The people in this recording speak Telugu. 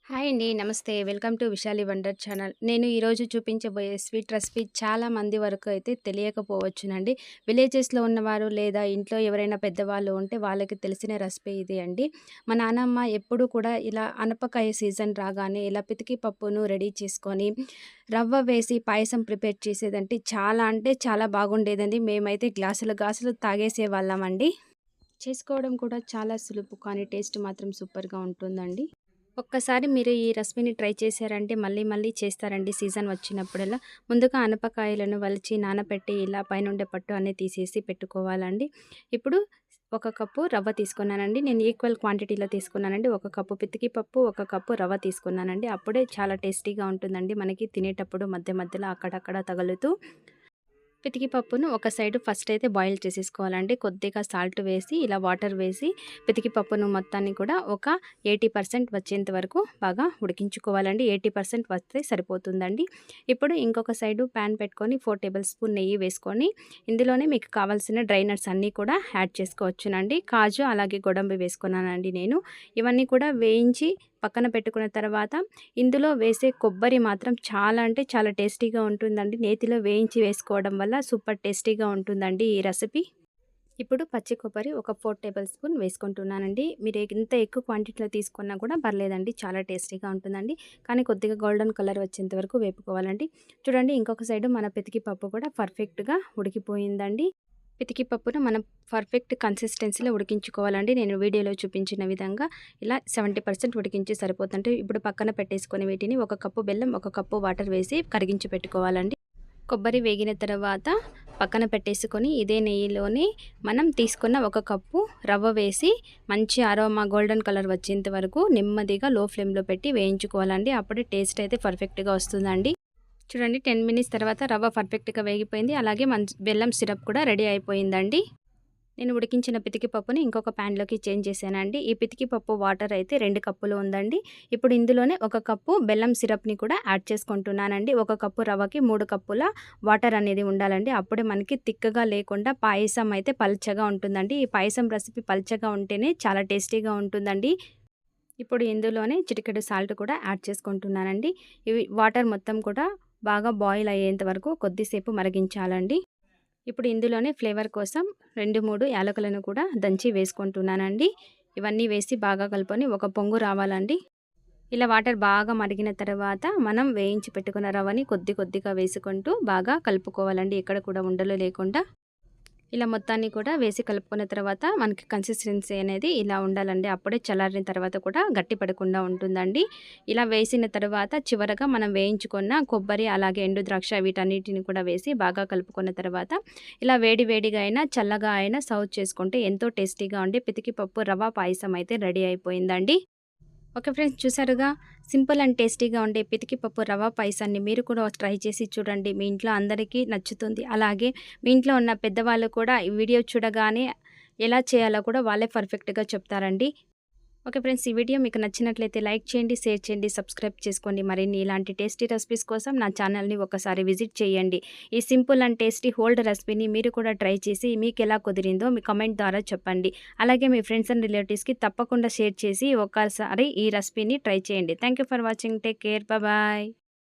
హాయ్ అండి. నమస్తే. Welcome to Vishali wonder channel. నేను ఈరోజు చూపించబోయే స్వీట్ రెసిపీ చాలా మంది వరకు అయితే తెలియకపోవచ్చునండి. విలేజెస్‌లో ఉన్నవారు లేదా ఇంట్లో ఎవరైనా పెద్దవాళ్ళు ఉంటే వాళ్ళకి తెలిసిన రెసిపీ ఇది అండి. మా నానమ్మ ఎప్పుడూ కూడా ఇలా అనపకాయ సీజన్ రాగానే ఇలా పితికి పప్పును రెడీ చేసుకొని, రవ్వ వేసి పాయసం ప్రిపేర్ చేసేదంటే అంటే చాలా బాగుండేదండి. మేమైతే గ్లాసులు గ్లాసులు తాగేసేవాళ్ళమండి. చేసుకోవడం కూడా చాలా సులువు, కానీ టేస్ట్ మాత్రం సూపర్‌గా ఉంటుందండి. ఒక్కసారి మీరు ఈ రెసిపీని ట్రై చేశారంటే మళ్ళీ మళ్ళీ చేస్తారండి సీజన్ వచ్చినప్పుడల్లా. ముందుగా అనపకాయలను వలిచి నానబెట్టి ఇలా పైనుండే పట్టు అన్నీ తీసేసి పెట్టుకోవాలండి. ఇప్పుడు ఒక కప్పు రవ్వ తీసుకున్నానండి. నేను ఈక్వల్ క్వాంటిటీలో తీసుకున్నానండి. ఒక కప్పు పితికి పప్పు, ఒక కప్పు రవ్వ తీసుకున్నానండి. అప్పుడే చాలా టేస్టీగా ఉంటుందండి. మనకి తినేటప్పుడు మధ్య మధ్యలో అక్కడక్కడ తగులుతూ పితికి పప్పును ఒక సైడ్ ఫస్ట్ అయితే బాయిల్ చేసేసుకోవాలండి. కొద్దిగా సాల్ట్ వేసి ఇలా వాటర్ వేసి పితికి పప్పును మొత్తాన్ని కూడా ఒక 80% వచ్చేంత వరకు బాగా ఉడికించుకోవాలండి. 80% వస్తే సరిపోతుందండి. ఇప్పుడు ఇంకొక సైడు ప్యాన్ పెట్టుకొని 4 టేబుల్ స్పూన్ నెయ్యి వేసుకొని ఇందులోనే మీకు కావాల్సిన డ్రై నట్స్ అన్నీ కూడా యాడ్ చేసుకోవచ్చునండి. కాజు అలాగే గోడంబి వేసుకున్నానండి నేను. ఇవన్నీ కూడా వేయించి పక్కన పెట్టుకున్న తర్వాత ఇందులో వేసే కొబ్బరి మాత్రం చాలా టేస్టీగా ఉంటుందండి. నేతిలో వేయించి వేసుకోవడం వల్ల సూపర్ టేస్టీగా ఉంటుందండి ఈ రెసిపీ. ఇప్పుడు పచ్చి కొబ్బరి ఒక 4 టేబుల్ స్పూన్ వేసుకుంటున్నానండి. మీరు ఎంత ఎక్కువ క్వాంటిటీలో తీసుకున్నా కూడా పర్లేదండి. చాలా టేస్టీగా ఉంటుందండి. కానీ కొద్దిగా గోల్డెన్ కలర్ వచ్చేంత వరకు వేపుకోవాలండి. చూడండి, ఇంకొక సైడు మన పితికి పప్పు కూడా పర్ఫెక్ట్‌గా ఉడికిపోయిందండి. పితికి పప్పును మనం పర్ఫెక్ట్ కన్సిస్టెన్సీలో ఉడికించుకోవాలండి. నేను వీడియోలో చూపించిన విధంగా ఇలా 70% ఉడికించి సరిపోతుంటే ఇప్పుడు పక్కన పెట్టేసుకొని వీటిని ఒక కప్పు బెల్లం, ఒక కప్పు వాటర్ వేసి కరిగించి పెట్టుకోవాలండి. కొబ్బరి వేగిన తర్వాత పక్కన పెట్టేసుకొని ఇదే నెయ్యిలోనే మనం తీసుకున్న ఒక కప్పు రవ్వ వేసి మంచి అరోమా గోల్డెన్ కలర్ వచ్చేంత వరకు నెమ్మదిగా లో ఫ్లేమ్లో పెట్టి వేయించుకోవాలండి. అప్పుడే టేస్ట్ అయితే పర్ఫెక్ట్‌గా వస్తుందండి. చూడండి, 10 మినిట్స్ తర్వాత రవ్వ పర్ఫెక్ట్‌గా వేగిపోయింది. అలాగే బెల్లం సిరప్ కూడా రెడీ అయిపోయిందండి. నేను ఉడికించిన పితికి పప్పుని ఇంకొక ప్యాన్‌లోకి చేంజ్ చేశానండి. ఈ పితికి పప్పు వాటర్ అయితే 2 కప్పులు ఉందండి. ఇప్పుడు ఇందులోనే ఒక కప్పు బెల్లం సిరప్‌ని కూడా యాడ్ చేసుకుంటున్నానండి. ఒక కప్పు రవ్వకి 3 కప్పుల వాటర్ అనేది ఉండాలండి. అప్పుడే మనకి తిక్కగా లేకుండా పాయసం అయితే పల్చగా ఉంటుందండి. ఈ పాయసం రెసిపీ పల్చగా ఉంటేనే చాలా టేస్టీగా ఉంటుందండి. ఇప్పుడు ఇందులోనే చిటికెడు సాల్ట్ కూడా యాడ్ చేసుకుంటున్నానండి. ఇవి వాటర్ మొత్తం కూడా బాగా బాయిల్ అయ్యేంత వరకు కొద్దిసేపు మరిగించాలండి. ఇప్పుడు ఇందులోనే ఫ్లేవర్ కోసం 2, 3 యాలకులను కూడా దంచి వేసుకుంటున్నానండి. ఇవన్నీ వేసి బాగా కలుపుకొని ఒక పొంగు రావాలండి. ఇలా వాటర్ బాగా మరిగిన తర్వాత మనం వేయించి పెట్టుకున్న రవ్వని కొద్ది కొద్దిగా వేసుకుంటూ బాగా కలుపుకోవాలండి. ఎక్కడ కూడా ఉండలు లేకుండా. ఇలా మొత్తాన్ని కూడా వేసి కలుపుకున్న తర్వాత మనకి కన్సిస్టెన్సీ అనేది ఇలా ఉండాలండి. అప్పుడే చల్లారిన తర్వాత కూడా గట్టి పడకుండా ఉంటుందండి. ఇలా వేసిన తర్వాత చివరగా మనం వేయించుకున్న కొబ్బరి అలాగే ఎండు ద్రాక్ష వీటన్నిటిని కూడా వేసి బాగా కలుపుకున్న తర్వాత ఇలా వేడి వేడిగా అయినా చల్లగా అయినా సర్వ్ చేసుకుంటే ఎంతో టేస్టీగా ఉండే పితికి పప్పు రవ్వ పాయసం అయితే రెడీ అయిపోయిందండి. ఓకే ఫ్రెండ్స్, చూసారుగా, సింపుల్ అండ్ టేస్టీగా ఉండే పితికి పప్పు రవ్వ పాయసాన్ని మీరు కూడా ట్రై చేసి చూడండి. మీ ఇంట్లో అందరికీ నచ్చుతుంది. అలాగే మీ ఇంట్లో ఉన్న పెద్దవాళ్ళు కూడా ఈ వీడియో చూడగానే ఎలా చేయాలో కూడా వాళ్ళే పర్ఫెక్ట్‌గా చెప్తారండి. ఓకే ఫ్రెండ్స్, ఈ వీడియో మీకు నచ్చినట్లయితే లైక్ చేయండి, షేర్ చేయండి, సబ్స్క్రైబ్ చేసుకోండి. మరిన్ని ఇలాంటి టేస్టీ రెసిపీస్ కోసం నా ఛానల్‌ని ఒకసారి విజిట్ చేయండి. ఈ సింపుల్ అండ్ టేస్టీ హోల్డ్ రెసిపీని మీరు కూడా ట్రై చేసి మీకెలా కుదిరిందో మీ కామెంట్ ద్వారా చెప్పండి. అలాగే మీ ఫ్రెండ్స్ అండ్ రిలేటివ్స్‌కి తప్పకుండా షేర్ చేసి ఒకసారి ఈ రెసిపీని ట్రై చేయండి. Thank you for watching. Take care. Bye.